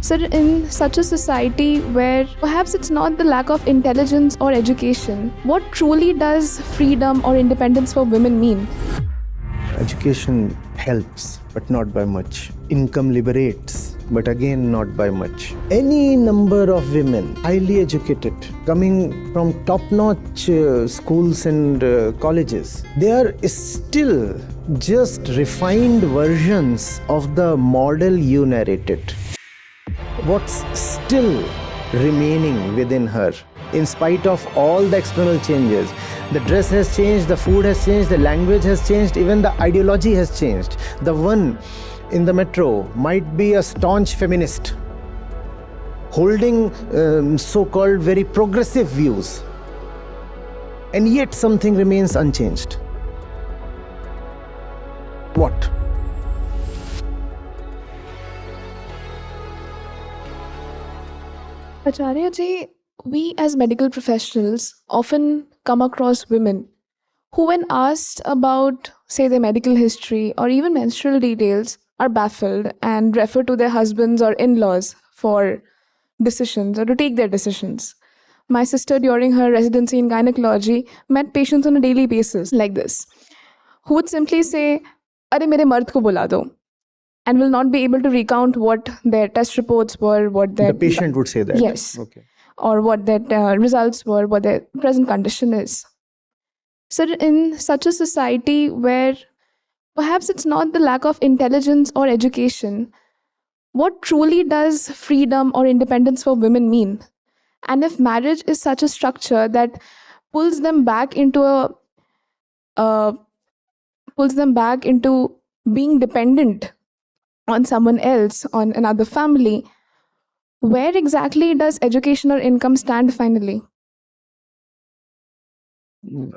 So, in such a society where perhaps it's not the lack of intelligence or education, what truly does freedom or independence for women mean? Education helps, but not by much. Income liberates, but again, not by much. Any number of women, highly educated, coming from top-notch schools and colleges, they are still just refined versions of the model you narrated. What's still remaining within her, in spite of all the external changes? The dress has changed, the food has changed, the language has changed, even the ideology has changed. The one in the metro might be a staunch feminist, holding so-called very progressive views, and yet something remains unchanged. What? Acharya Ji, we as medical professionals often come across women who, when asked about, say, their medical history or even menstrual details, are baffled and refer to their husbands or in-laws for decisions or to take their decisions. My sister, during her residency in gynecology, met patients on a daily basis like this, who would simply say, "Arey mere mard ko bula do," and will not be able to recount what their test reports were, what their... The patient would say that? Yes. Okay. Or what their results were, what their present condition is. So, in such a society where perhaps it's not the lack of intelligence or education, what truly does freedom or independence for women mean? And if marriage is such a structure that pulls them back into being dependent on someone else, on another family, where exactly does education or income stand finally?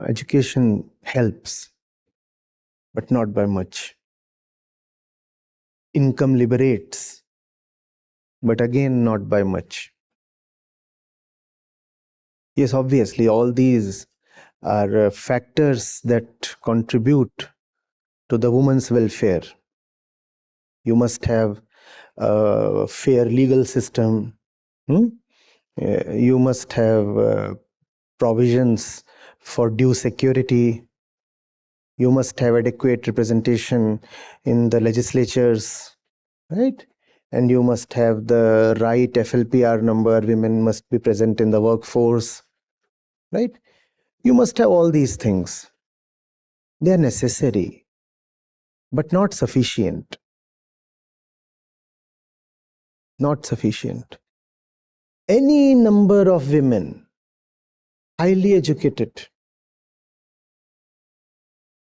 Education helps, but not by much. Income liberates, but again, not by much. Yes, obviously, all these are factors that contribute to the woman's welfare. You must have a fair legal system. You must have provisions for due security. You must have adequate representation in the legislatures, right? And you must have the right FLPR number. Women must be present in the workforce, right? You must have all these things. They are necessary, but not sufficient. Not sufficient. Any number of women, highly educated,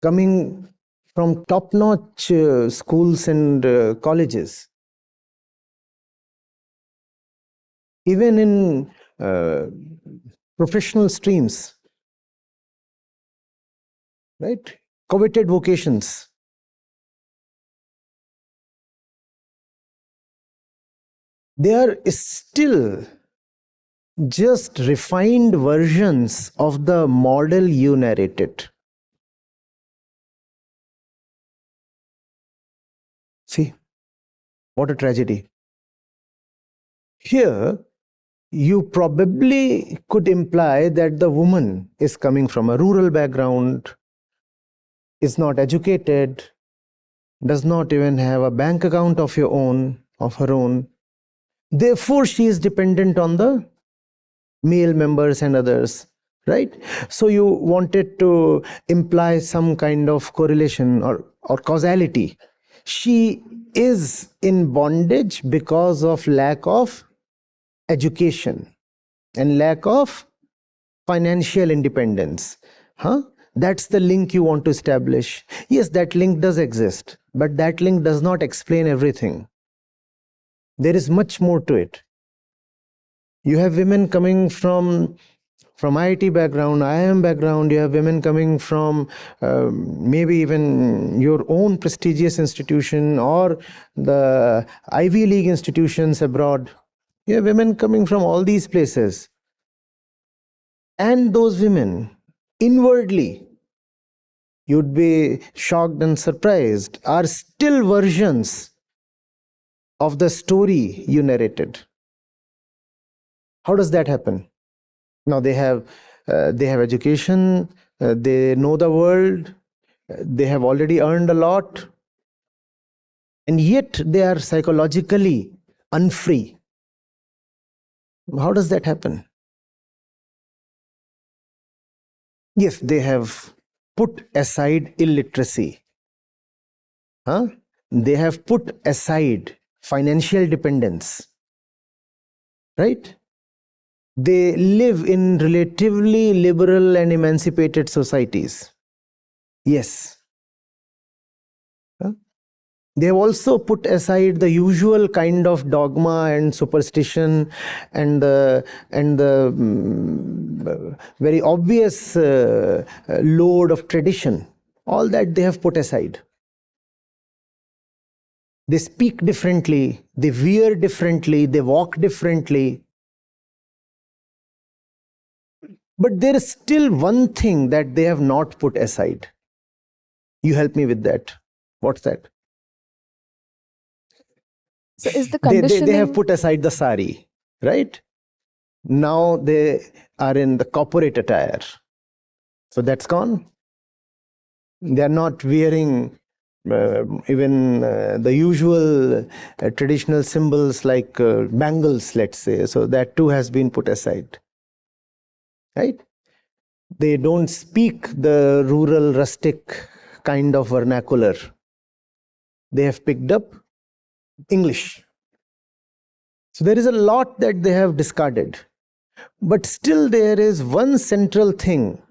coming from top-notch schools and colleges, even in professional streams, right? Coveted vocations. They are still just refined versions of the model you narrated. See, what a tragedy. Here, you probably could imply that the woman is coming from a rural background, is not educated, does not even have a bank account of her own. Therefore, she is dependent on the male members and others, right? So you wanted to imply some kind of correlation or causality. She is in bondage because of lack of education and lack of financial independence. That's the link you want to establish. Yes, that link does exist, but that link does not explain everything. There is much more to it. You have women coming from IIT background, IIM background. You have women coming from maybe even your own prestigious institution or the Ivy League institutions abroad. You have women coming from all these places. And those women, inwardly, you'd be shocked and surprised, are still versions of the story you narrated. How does that happen? Now they have education, they know the world, they have already earned a lot, and yet they are psychologically unfree. How does that happen? Yes, they have put aside illiteracy. They have put aside financial dependence. Right? They live in relatively liberal and emancipated societies. Yes. They have also put aside the usual kind of dogma and superstition and the very obvious load of tradition. All that they have put aside. They speak differently, they wear differently, they walk differently. But there is still one thing that they have not put aside. You help me with that. What's that? So is the They have conditioning put aside the sari, right? Now they are in the corporate attire. So that's gone. They are not wearing even the usual traditional symbols like bangles, let's say. So that too has been put aside. Right? They don't speak the rural, rustic kind of vernacular. They have picked up English. So there is a lot that they have discarded. But still there is one central thing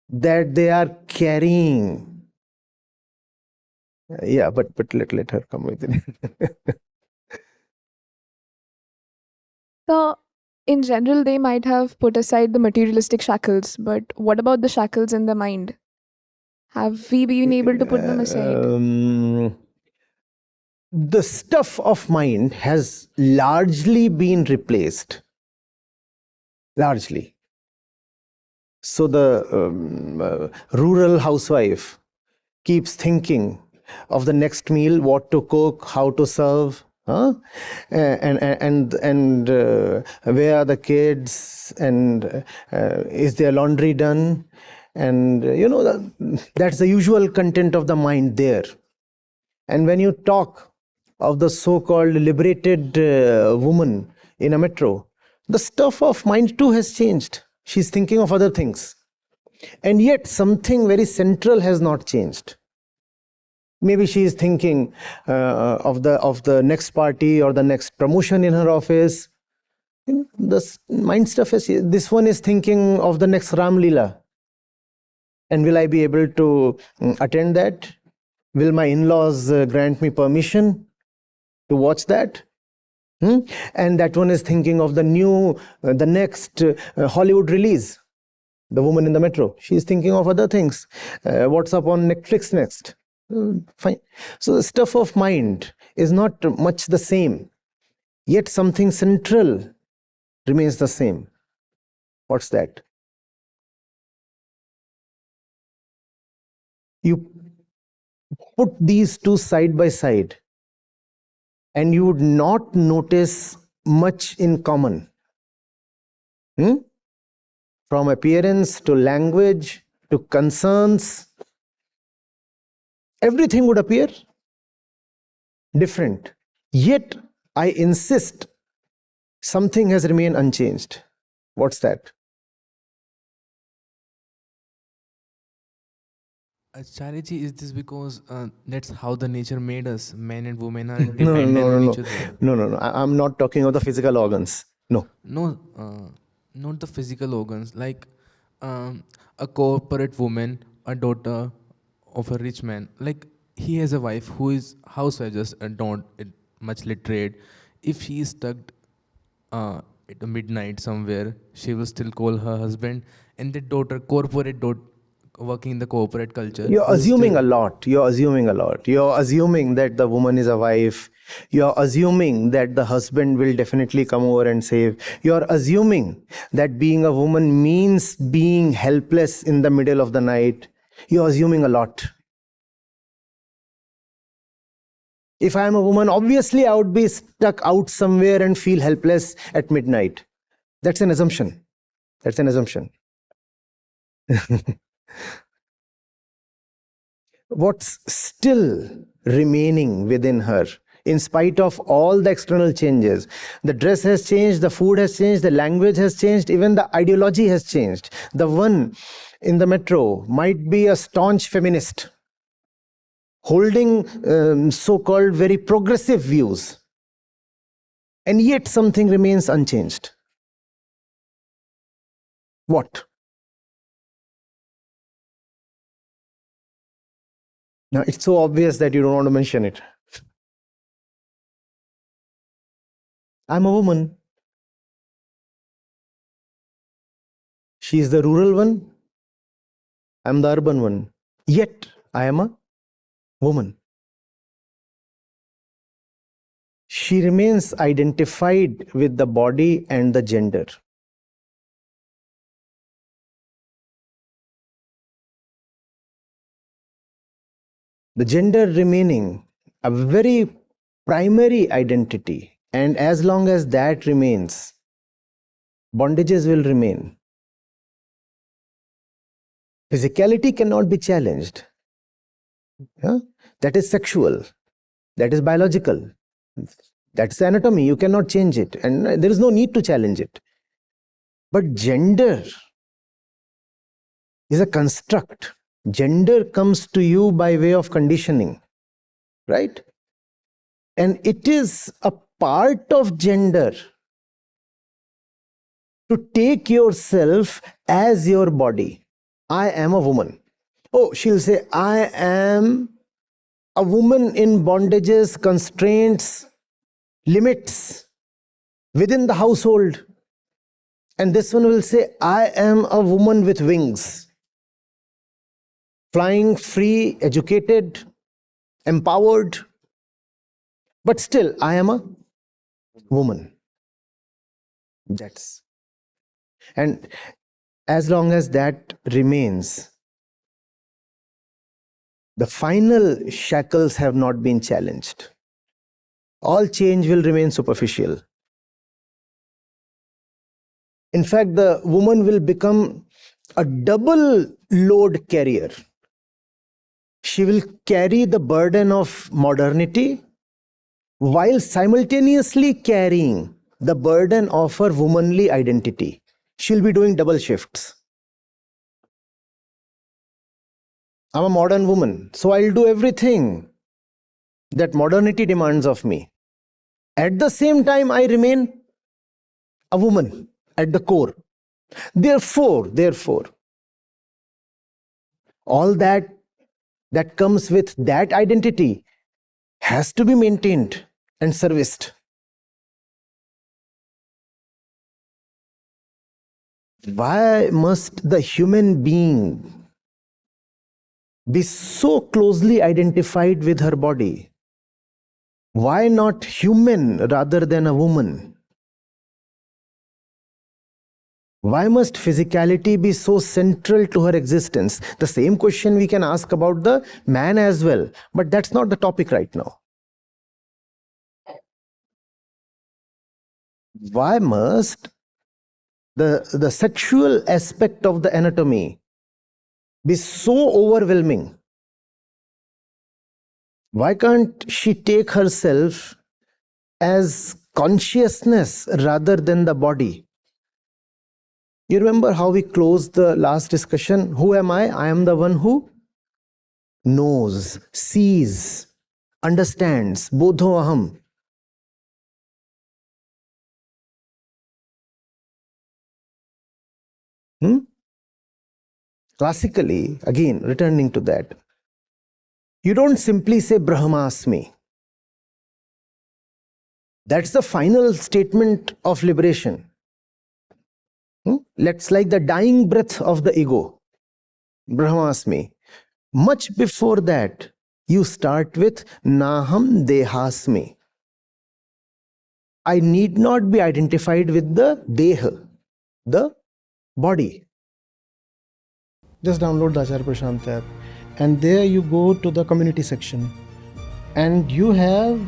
that they are carrying. Yeah, but let her come with it. So, in general, they might have put aside the materialistic shackles, but what about the shackles in the mind? Have we been able to put them aside? The stuff of mind has largely been replaced. Largely. So the rural housewife keeps thinking of the next meal, what to cook, how to serve, and where are the kids, and is their laundry done, and that's the usual content of the mind there. And when you talk of the so-called liberated woman in a metro, the stuff of mind too has changed. She's thinking of other things, and yet something very central has not changed. Maybe she is thinking of the next party or the next promotion in her office. The mind stuff is, this one is thinking of the next Ram Leela. And will I be able to attend that? Will my in-laws grant me permission to watch that? And that one is thinking of the next Hollywood release. The woman in the metro, she's thinking of other things. What's up on Netflix next? Fine. So the stuff of mind is not much the same, yet something central remains the same. What's that? You put these two side by side and you would not notice much in common. From appearance to language to concerns, everything would appear different. Yet, I insist, something has remained unchanged. What's that? Acharya Ji, is this because that's how the nature made us? Men and women are dependent on each other. No. I'm not talking of the physical organs. No. No, not the physical organs. Like a corporate woman, a daughter of a rich man. Like he has a wife who is housewife, just not much literate. If she is stuck at midnight somewhere, she will still call her husband. And the daughter, corporate daughter, working in the corporate culture. You're assuming a lot. You're assuming that the woman is a wife. You're assuming that the husband will definitely come over and save. You're assuming that being a woman means being helpless in the middle of the night. You're assuming a lot. If I am a woman, obviously I would be stuck out somewhere and feel helpless at midnight. That's an assumption. That's an assumption. What's still remaining within her, in spite of all the external changes? The dress has changed, the food has changed, the language has changed, even the ideology has changed. The one in the metro might be a staunch feminist, holding so-called very progressive views, and yet something remains unchanged. What? Now, it's so obvious that you don't want to mention it. I'm a woman. She is the rural one. I'm the urban one. Yet, I am a woman. She remains identified with the body and the gender. The gender remaining a very primary identity, and as long as that remains, bondages will remain. Physicality cannot be challenged. Yeah? That is sexual, that is biological, that's anatomy, you cannot change it, and there is no need to challenge it. But gender is a construct. Gender comes to you by way of conditioning, right? And it is a part of gender to take yourself as your body. I am a woman. Oh, she'll say, I am a woman in bondages, constraints, limits within the household. And this one will say, I am a woman with wings, flying free, educated, empowered. But still, I am a woman. That's. And as long as that remains, the final shackles have not been challenged. All change will remain superficial. In fact, the woman will become a double load carrier. She will carry the burden of modernity while simultaneously carrying the burden of her womanly identity. She'll be doing double shifts. I'm a modern woman, so I'll do everything that modernity demands of me. At the same time, I remain a woman at the core. Therefore, all that comes with that identity has to be maintained and serviced. Why must the human being be so closely identified with her body? Why not human rather than a woman? Why must physicality be so central to her existence? The same question we can ask about the man as well, but that's not the topic right now. Why must the sexual aspect of the anatomy be so overwhelming? Why can't she take herself as consciousness rather than the body? You remember how we closed the last discussion? Who am I? I am the one who knows, sees, understands. Bodho aham. Classically, again, returning to that, you don't simply say Brahmasmi. That's the final statement of liberation. That's like the dying breath of the ego. Brahmasmi. Much before that, you start with Naham Dehasmi. I need not be identified with the Deha, the body. Just download the Acharya Prashant app, and there you go to the community section. and you have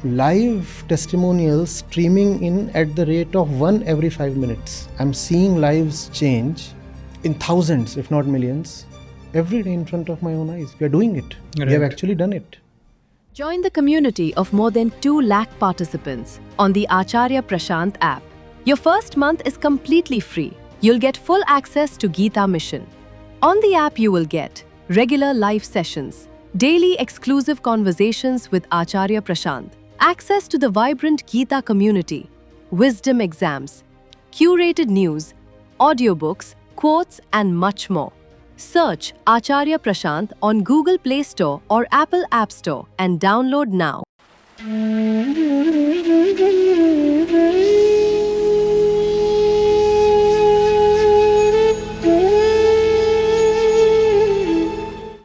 live testimonials streaming in at the rate of 1 every 5 minutes. I'm seeing lives change in thousands, if not millions, every day in front of my own eyes. We are doing it. Right. We have actually done it. Join the community of more than 2 lakh participants on the Acharya Prashant app. Your first month is completely free. You'll get full access to Gita Mission. On the app, you will get regular live sessions, daily exclusive conversations with Acharya Prashant, access to the vibrant Gita community, wisdom exams, curated news, audiobooks, quotes, and much more. Search Acharya Prashant on Google Play Store or Apple App Store and download now.